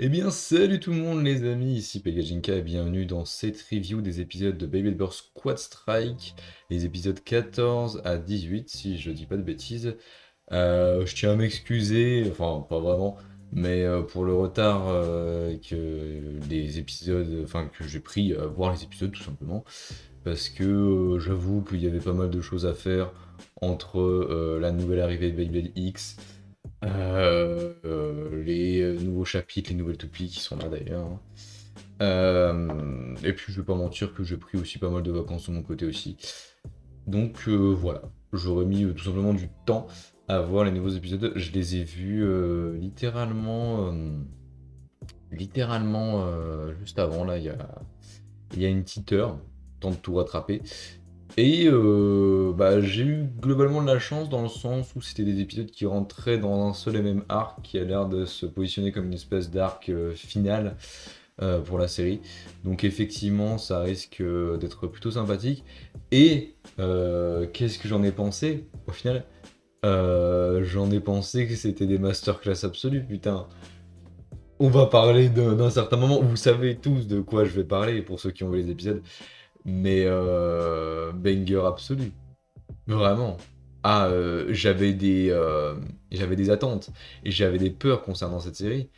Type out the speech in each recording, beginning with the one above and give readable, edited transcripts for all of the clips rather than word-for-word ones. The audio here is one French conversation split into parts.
Eh bien, salut tout le monde les amis, ici Pegajinka et bienvenue dans cette review des épisodes de Baby Burst Quad Strike, les épisodes 14 à 18 si je dis pas de bêtises. Je tiens à m'excuser, enfin pas vraiment, mais pour le retard que les épisodes, enfin que j'ai pris à voir les épisodes tout simplement, parce que j'avoue qu'il y avait pas mal de choses à faire entre la nouvelle arrivée de Beyblade X. Les nouveaux chapitres, les nouvelles toupies qui sont là d'ailleurs, hein. Et puis je vais pas mentir que j'ai pris aussi pas mal de vacances de mon côté aussi. Donc voilà, j'aurais mis tout simplement du temps à voir les nouveaux épisodes. Je les ai vus littéralement juste avant, là, il y a une petite heure, temps de tout rattraper. Et bah, j'ai eu globalement de la chance dans le sens où c'était des épisodes qui rentraient dans un seul et même arc qui a l'air de se positionner comme une espèce d'arc final pour la série. Donc effectivement, ça risque d'être plutôt sympathique. Et qu'est-ce que j'en ai pensé au final? J'en ai pensé que c'était des masterclass absolues, putain. On va parler d'un certain moment. Vous savez tous de quoi je vais parler pour ceux qui ont vu les épisodes. Mais banger absolu. Vraiment. Ah, j'avais des attentes et j'avais des peurs concernant cette série.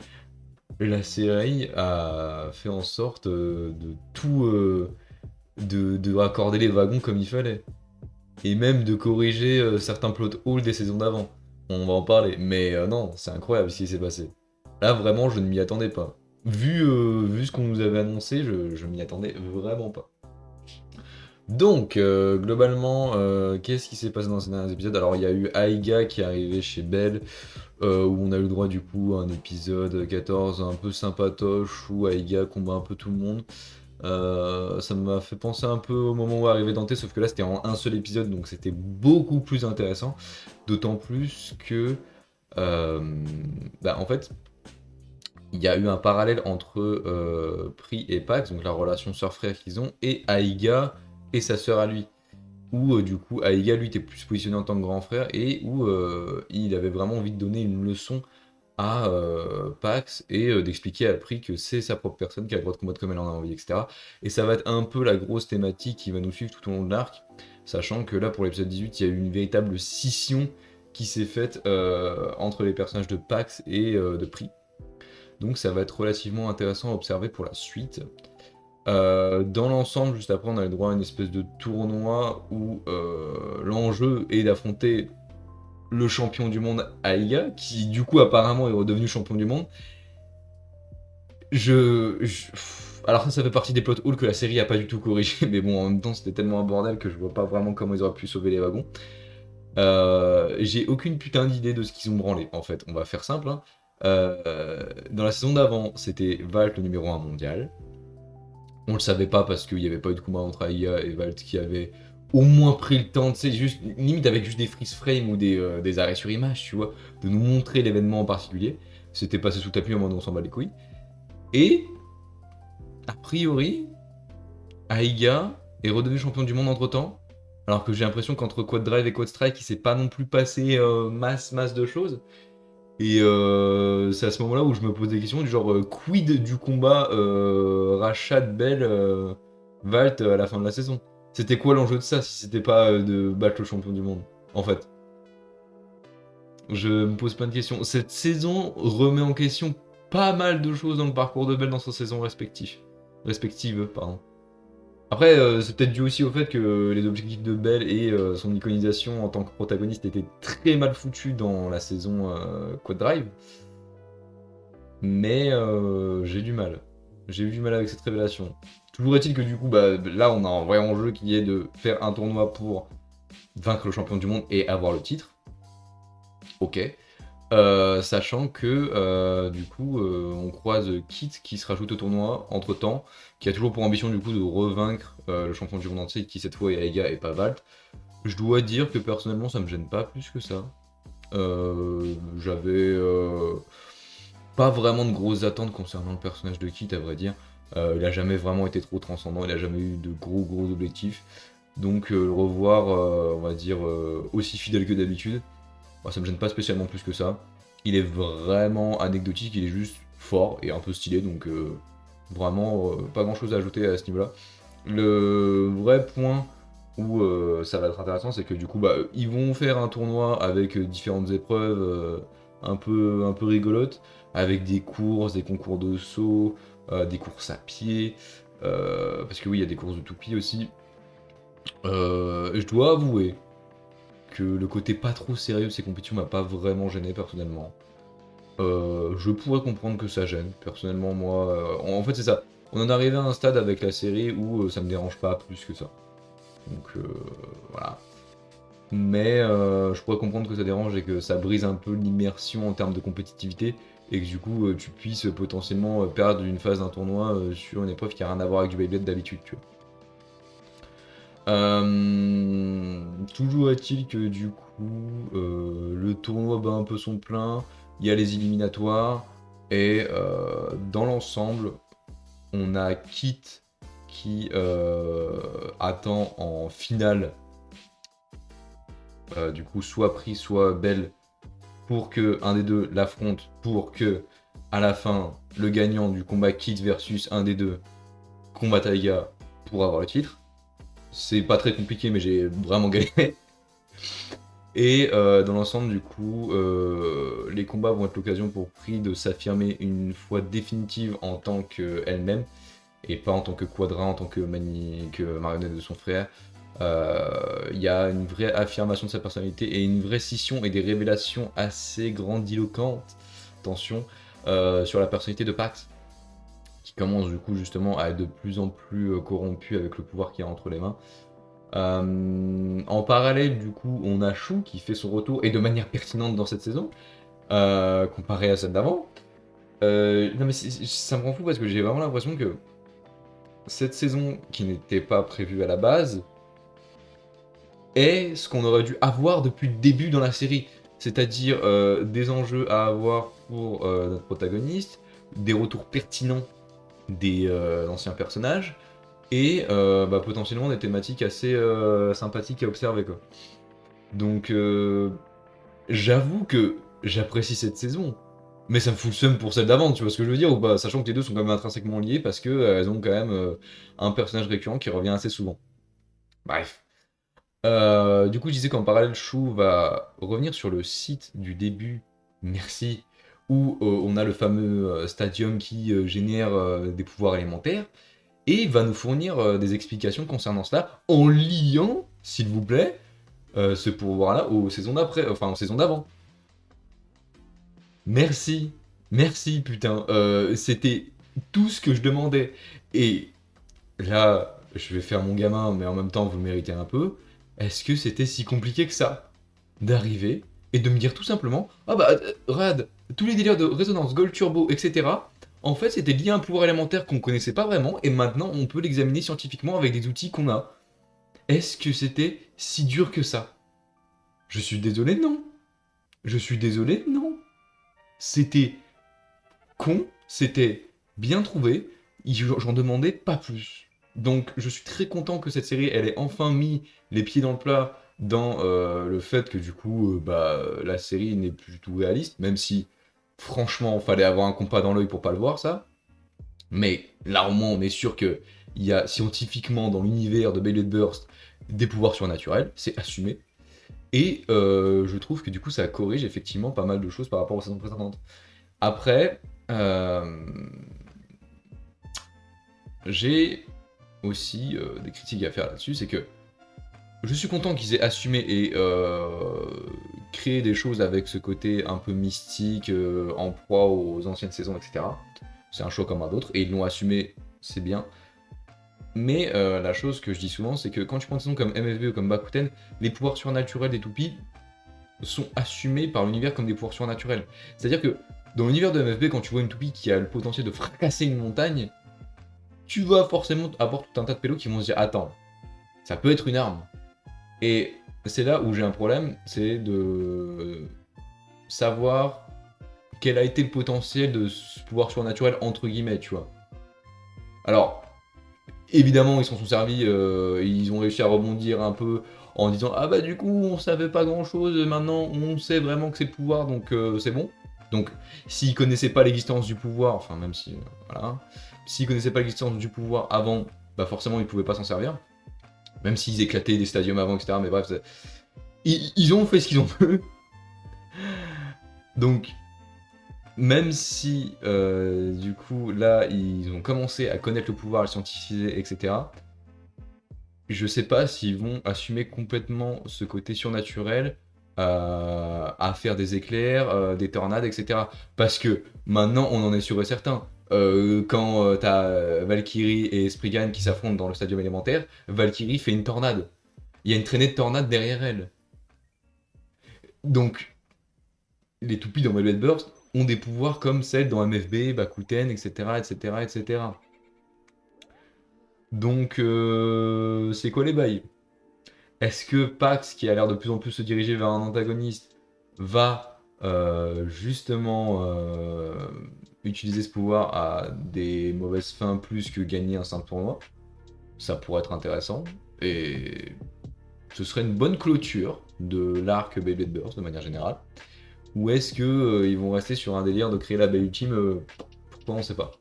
La série a fait en sorte de tout, de raccorder les wagons comme il fallait. Et même de corriger certains plot holes des saisons d'avant. On va en parler. Mais non, c'est incroyable ce qui s'est passé. Là, vraiment, je ne m'y attendais pas. Vu ce qu'on nous avait annoncé, je m'y attendais vraiment pas. Donc, globalement, qu'est-ce qui s'est passé dans ces derniers épisodes? Alors, il y a eu Aiga qui est arrivé chez Belle, où on a eu le droit du coup à un épisode 14 un peu sympatoche, où Aiga combat un peu tout le monde. Ça m'a fait penser un peu au moment où est arrivé Dante, sauf que là c'était en un seul épisode, donc c'était beaucoup plus intéressant. D'autant plus que, euh, bah, en fait, il y a eu un parallèle entre Pri et Pax, donc la relation sœur-frère qu'ils ont, et Aiga et sa sœur à lui. Où du coup Aiga lui était plus positionné en tant que grand frère et où il avait vraiment envie de donner une leçon à Pax et d'expliquer à Pri que c'est sa propre personne qui a le droit de combattre comme elle en a envie, etc. Et ça va être un peu la grosse thématique qui va nous suivre tout au long de l'arc, sachant que là pour l'épisode 18 il y a eu une véritable scission qui s'est faite entre les personnages de Pax et de Pri. Donc ça va être relativement intéressant à observer pour la suite. Dans l'ensemble, juste après, on a le droit à une espèce de tournoi où l'enjeu est d'affronter le champion du monde Aiga, qui du coup apparemment est redevenu champion du monde. Alors ça fait partie des plot holes que la série a pas du tout corrigé, mais bon, en même temps, c'était tellement un bordel que je vois pas vraiment comment ils auraient pu sauver les wagons. J'ai aucune putain d'idée de ce qu'ils ont branlé, en fait. On va faire simple, hein. Dans la saison d'avant, c'était Valt le numéro 1 mondial. On le savait pas parce qu'il n'y avait pas eu de combat entre Aiga et Valt qui avait au moins pris le temps, tu sais, juste, limite avec juste des freeze frames ou des arrêts sur image, tu vois, de nous montrer l'événement en particulier. C'était passé sous tapis en mode on s'en bat les couilles. Et, a priori, Aiga est redevenu champion du monde entre temps. Alors que j'ai l'impression qu'entre Quad Drive et Quad Strike, il s'est pas non plus passé masse de choses. Et c'est à ce moment-là où je me pose des questions du genre quid du combat Rashad Bell Valt à la fin de la saison. C'était quoi l'enjeu de ça si c'était pas de battre le champion du monde en fait? Je me pose plein de questions. Cette saison remet en question pas mal de choses dans le parcours de Bell dans sa saison respective, pardon. Après, c'est peut-être dû aussi au fait que les objectifs de Bell et son iconisation en tant que protagoniste étaient très mal foutus dans la saison Quad Drive. Mais j'ai du mal. J'ai eu du mal avec cette révélation. Toujours est-il que du coup, bah, là, on a un vrai enjeu qui est de faire un tournoi pour vaincre le champion du monde et avoir le titre. Ok. Sachant que du coup, on croise Kit qui se rajoute au tournoi entre temps, qui a toujours pour ambition du coup de revaincre le champion du monde entier, qui cette fois est Aiga et pas Valt. Je dois dire que personnellement, ça me gêne pas plus que ça. J'avais pas vraiment de grosses attentes concernant le personnage de Kit, à vrai dire. Il a jamais vraiment été trop transcendant, il a jamais eu de gros objectifs. Donc le revoir, on va dire, aussi fidèle que d'habitude, bah, ça me gêne pas spécialement plus que ça. Il est vraiment anecdotique, il est juste fort et un peu stylé, donc vraiment pas grand chose à ajouter à ce niveau-là. Le vrai point où ça va être intéressant, c'est que du coup, bah, ils vont faire un tournoi avec différentes épreuves un peu rigolotes, avec des courses, des concours de saut, des courses à pied, parce que oui, il y a des courses de toupie aussi. Je dois avouer que le côté pas trop sérieux de ces compétitions m'a pas vraiment gêné personnellement. Je pourrais comprendre que ça gêne. Personnellement, moi, en fait, c'est ça. On en est arrivé à un stade avec la série où ça me dérange pas plus que ça. Donc voilà. Mais je pourrais comprendre que ça dérange et que ça brise un peu l'immersion en termes de compétitivité et que du coup tu puisses potentiellement perdre une phase d'un tournoi sur une épreuve qui a rien à voir avec du Beyblade d'habitude, tu vois. Toujours est-il que du coup le tournoi bat un peu son plein, il y a les éliminatoires et dans l'ensemble on a Kit qui attend en finale du coup soit Pris soit Belle pour que un des deux l'affronte pour que à la fin le gagnant du combat Kit versus un des deux combatte Taiga pour avoir le titre. C'est pas très compliqué mais j'ai vraiment galéré. Et dans l'ensemble, du coup, les combats vont être l'occasion pour Pris de s'affirmer une fois définitive en tant qu'elle-même, et pas en tant que Quadra, en tant que marionnette de son frère. Il y a une vraie affirmation de sa personnalité et une vraie scission et des révélations assez grandiloquentes, attention, sur la personnalité de Pax, qui commence du coup justement à être de plus en plus corrompu avec le pouvoir qu'il a entre les mains. En parallèle, du coup, on a Chou qui fait son retour et de manière pertinente dans cette saison, comparé à celle d'avant. Non, mais ça me rend fou parce que j'ai vraiment l'impression que cette saison, qui n'était pas prévue à la base, est ce qu'on aurait dû avoir depuis le début dans la série. C'est-à-dire des enjeux à avoir pour notre protagoniste, des retours pertinents des anciens personnages, et potentiellement des thématiques assez sympathiques à observer, quoi. Donc j'avoue que j'apprécie cette saison, mais ça me fout le seum pour celle d'avant, tu vois ce que je veux dire ou pas? Sachant que les deux sont quand même intrinsèquement liés parce que elles ont quand même un personnage récurrent qui revient assez souvent. Bref. Du coup, je disais qu'en parallèle, Chou va revenir sur le site du début, merci, où on a le fameux stadium qui génère des pouvoirs élémentaires, et va nous fournir des explications concernant cela en liant, s'il vous plaît, ce pouvoir-là aux saisons d'après, enfin aux saisons d'avant. Merci, merci putain, c'était tout ce que je demandais. Et là, je vais faire mon gamin, mais en même temps vous le méritez un peu. Est-ce que c'était si compliqué que ça d'arriver et de me dire tout simplement, ah bah Rad, tous les délires de résonance, Gold Turbo, etc. En fait, c'était lié à un pouvoir élémentaire qu'on connaissait pas vraiment, et maintenant on peut l'examiner scientifiquement avec des outils qu'on a. Est-ce que c'était si dur que ça? Je suis désolé, non. Je suis désolé, non. C'était con, c'était bien trouvé, j'en demandais pas plus. Donc je suis très content que cette série, elle ait enfin mis les pieds dans le plat dans le fait que du coup, la série n'est plus du tout réaliste, même si franchement, fallait avoir un compas dans l'œil pour pas le voir ça. Mais là au moins, on est sûr que il y a scientifiquement dans l'univers de Beyblade Burst des pouvoirs surnaturels, c'est assumé. Et je trouve que du coup, ça corrige effectivement pas mal de choses par rapport aux saisons précédentes. Après, j'ai aussi des critiques à faire là-dessus, c'est que je suis content qu'ils aient assumé et créé des choses avec ce côté un peu mystique, en proie aux anciennes saisons, etc. C'est un choix comme un autre, et ils l'ont assumé, c'est bien. Mais la chose que je dis souvent, c'est que quand tu prends une saison comme MFB ou comme Bakuten, les pouvoirs surnaturels des toupies sont assumés par l'univers comme des pouvoirs surnaturels. C'est-à-dire que dans l'univers de MFB, quand tu vois une toupie qui a le potentiel de fracasser une montagne, tu vas forcément avoir tout un tas de pélos qui vont se dire « Attends, ça peut être une arme ». Et c'est là où j'ai un problème, c'est de savoir quel a été le potentiel de ce pouvoir surnaturel entre guillemets, tu vois. Alors, évidemment, ils s'en sont servis, ils ont réussi à rebondir un peu en disant « Ah bah du coup, on savait pas grand-chose, maintenant on sait vraiment que c'est le pouvoir, donc c'est bon ». Donc, s'il connaissait pas l'existence du pouvoir, enfin, même si, voilà, s'il connaissait pas l'existence du pouvoir avant, bah forcément, il pouvait pas s'en servir. Même s'ils éclataient des stadiums avant, etc. Mais bref, ils ont fait ce qu'ils ont pu. Donc, même si, du coup, là, ils ont commencé à connaître le pouvoir, à le scientifier, etc., je sais pas s'ils vont assumer complètement ce côté surnaturel à faire des éclairs, des tornades, etc. Parce que maintenant, on en est sûr et certain. Quand t'as Valkyrie et Spriggan qui s'affrontent dans le stadium élémentaire, Valkyrie fait une tornade. Il y a une traînée de tornade derrière elle. Donc, les toupies dans Velvet Burst ont des pouvoirs comme celles dans MFB, Bakuten, etc., etc., etc. Donc, c'est quoi les bails? Est-ce que Pax, qui a l'air de plus en plus se diriger vers un antagoniste, va justement utiliser ce pouvoir à des mauvaises fins plus que gagner un simple tournoi? Ça pourrait être intéressant. Et ce serait une bonne clôture de l'arc Beyblade Burst de manière générale. Ou est-ce que ils vont rester sur un délire de créer la belle ultime pourquoi on sait pas.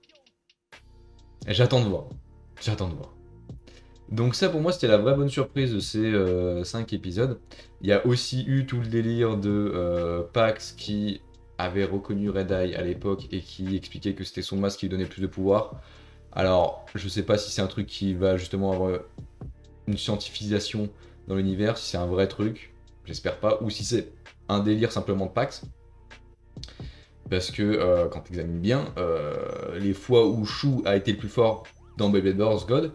Et j'attends de voir. J'attends de voir. Donc ça pour moi c'était la vraie bonne surprise de ces 5 épisodes. Il y a aussi eu tout le délire de Pax qui avait reconnu Red Eye à l'époque et qui expliquait que c'était son masque qui lui donnait plus de pouvoir. Alors je sais pas si c'est un truc qui va justement avoir une scientifisation dans l'univers, si c'est un vrai truc, j'espère pas, ou si c'est un délire simplement de Pax. Parce que quand tu examines bien, les fois où Shu a été le plus fort dans Beyblade Burst God,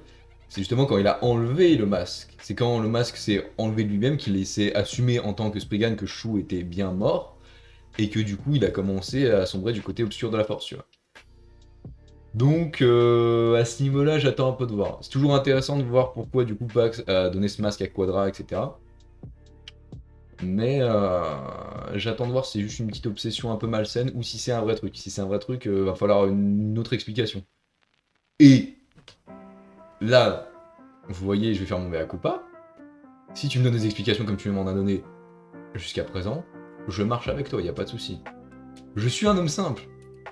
c'est justement quand il a enlevé le masque. C'est quand le masque s'est enlevé de lui-même qu'il s'est assumé en tant que Spriggan que Shu était bien mort, et que du coup il a commencé à sombrer du côté obscur de la force, tu vois. Donc à ce niveau-là, j'attends un peu de voir. C'est toujours intéressant de voir pourquoi du coup Pax a donné ce masque à Quadra, etc. Mais j'attends de voir si c'est juste une petite obsession un peu malsaine ou si c'est un vrai truc. Si c'est un vrai truc, va falloir une autre explication. Et là, vous voyez, je vais faire mon mea culpa. Si tu me donnes des explications comme tu m'en as donné jusqu'à présent, je marche avec toi, y a pas de souci. Je suis un homme simple.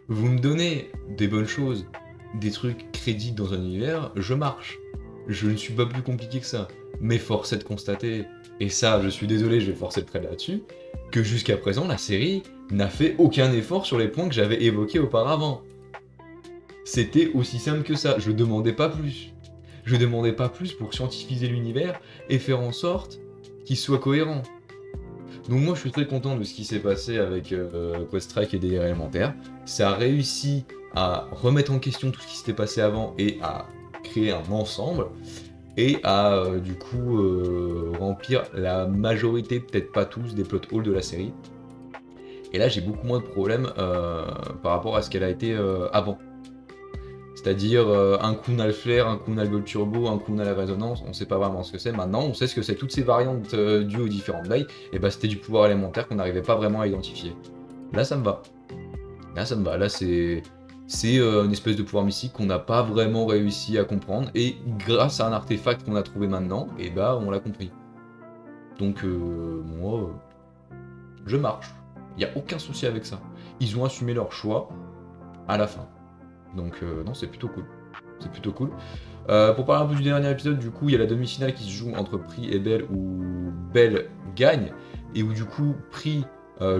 Vous me donnez des bonnes choses, des trucs crédibles dans un univers, je marche. Je ne suis pas plus compliqué que ça. Mais force est de constater, et ça, je suis désolé, je vais forcer le trait là-dessus, que jusqu'à présent, la série n'a fait aucun effort sur les points que j'avais évoqués auparavant. C'était aussi simple que ça, je demandais pas plus. Je demandais pas plus pour scientifiser l'univers et faire en sorte qu'il soit cohérent. Donc moi je suis très content de ce qui s'est passé avec Quest Strike et Délire élémentaire. Ça a réussi à remettre en question tout ce qui s'était passé avant et à créer un ensemble et à du coup remplir la majorité, peut-être pas tous, des plot holes de la série. Et là j'ai beaucoup moins de problèmes par rapport à ce qu'elle a été avant. C'est-à-dire un coup on a le flair, un coup on a le gold turbo, un coup on a la résonance, on sait pas vraiment ce que c'est. Maintenant on sait ce que c'est. Toutes ces variantes dues aux différentes bails, et bah c'était du pouvoir élémentaire qu'on n'arrivait pas vraiment à identifier. Là ça me va. Là ça me va. Là c'est une espèce de pouvoir mystique qu'on n'a pas vraiment réussi à comprendre. Et grâce à un artefact qu'on a trouvé maintenant, et bah on l'a compris. Donc moi je marche. Il n'y a aucun souci avec ça. Ils ont assumé leur choix à la fin. Donc non, c'est plutôt cool. C'est plutôt cool. Pour parler un peu du dernier épisode, du coup, il y a la demi-finale qui se joue entre Pri et Belle, où Belle gagne, et où du coup, Pri,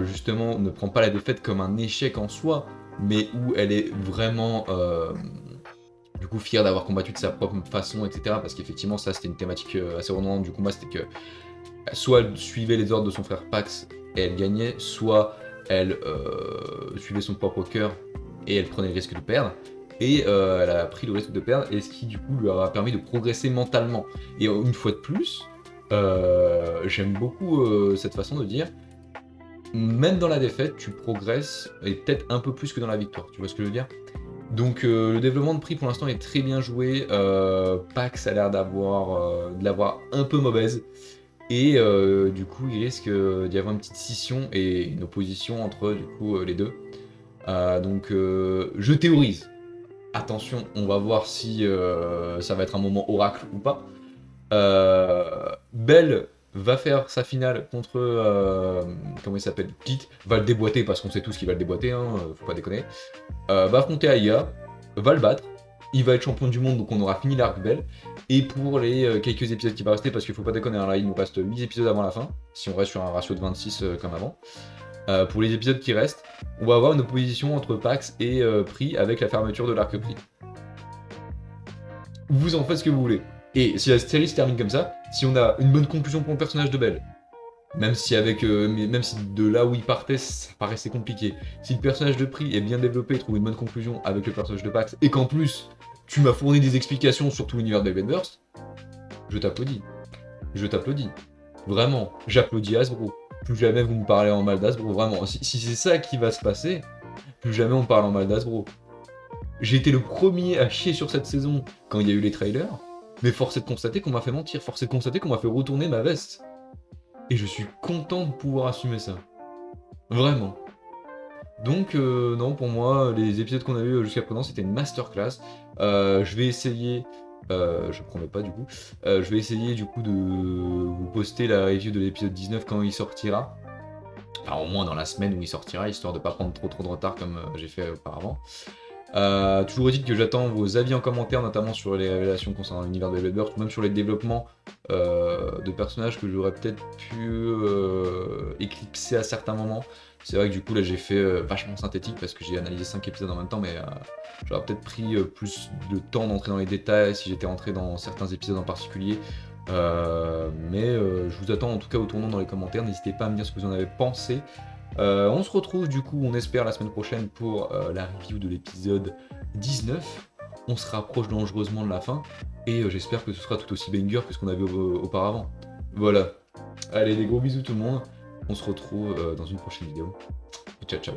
justement, ne prend pas la défaite comme un échec en soi, mais où elle est vraiment, du coup, fière d'avoir combattu de sa propre façon, etc. Parce qu'effectivement, ça, c'était une thématique assez redondante du combat, c'était que soit elle suivait les ordres de son frère Pax et elle gagnait, soit elle suivait son propre cœur et elle prenait le risque de perdre. Et elle a pris le risque de perdre, et ce qui du coup lui a permis de progresser mentalement. Et une fois de plus, j'aime beaucoup cette façon de dire, même dans la défaite, tu progresses, et peut-être un peu plus que dans la victoire, tu vois ce que je veux dire? Donc le développement de Pri pour l'instant est très bien joué, Pax a l'air de l'avoir un peu mauvaise, et du coup il risque d'y avoir une petite scission et une opposition entre du coup les deux. Donc je théorise. Attention, on va voir si ça va être un moment oracle ou pas. Belle va faire sa finale contre, comment il s'appelle, Pete, va le déboîter parce qu'on sait tous qu'il va le déboîter, hein, faut pas déconner. Va affronter Aya, va le battre, il va être champion du monde, donc on aura fini l'arc Bell. Et pour les quelques épisodes qui vont rester, parce qu'il faut pas déconner, hein, là il nous reste 8 épisodes avant la fin, si on reste sur un ratio de 26 comme avant. Pour les épisodes qui restent, on va avoir une opposition entre Pax et Pri avec la fermeture de l'arc Pri. Vous en faites ce que vous voulez. Et si la série se termine comme ça, si on a une bonne conclusion pour le personnage de Bell, même si de là où il partait, ça paraissait compliqué. Si le personnage de Pri est bien développé et trouve une bonne conclusion avec le personnage de Pax, et qu'en plus, tu m'as fourni des explications sur tout l'univers de Burst, je t'applaudis. Je t'applaudis. Vraiment, j'applaudis Hasbro. Plus jamais vous me parlez en mal d'Hasbro, vraiment. Si c'est ça qui va se passer, plus jamais on parle en mal d'Hasbro. J'ai été le premier à chier sur cette saison quand il y a eu les trailers, mais force est de constater qu'on m'a fait mentir, force est de constater qu'on m'a fait retourner ma veste. Et je suis content de pouvoir assumer ça. Vraiment. Donc non, pour moi, les épisodes qu'on a eu jusqu'à présent, c'était une masterclass. Je vais essayer, je promets pas du coup, je vais essayer du coup de vous poster la review de l'épisode 19 quand il sortira. Enfin, au moins dans la semaine où il sortira, histoire de pas prendre trop de retard comme j'ai fait auparavant. Toujours dit que j'attends vos avis en commentaire, notamment sur les révélations concernant l'univers de Bloodburst, ou même sur les développements de personnages que j'aurais peut-être pu éclipser à certains moments. C'est vrai que du coup là j'ai fait vachement synthétique parce que j'ai analysé 5 épisodes en même temps, mais j'aurais peut-être pris plus de temps d'entrer dans les détails si j'étais rentré dans certains épisodes en particulier. Mais je vous attends en tout cas au tournant dans les commentaires, n'hésitez pas à me dire ce que vous en avez pensé. On se retrouve du coup, on espère, la semaine prochaine pour la review de l'épisode 19. On se rapproche dangereusement de la fin, et j'espère que ce sera tout aussi banger que ce qu'on avait auparavant. Voilà. Allez, des gros bisous tout le monde. On se retrouve dans une prochaine vidéo. Ciao, ciao.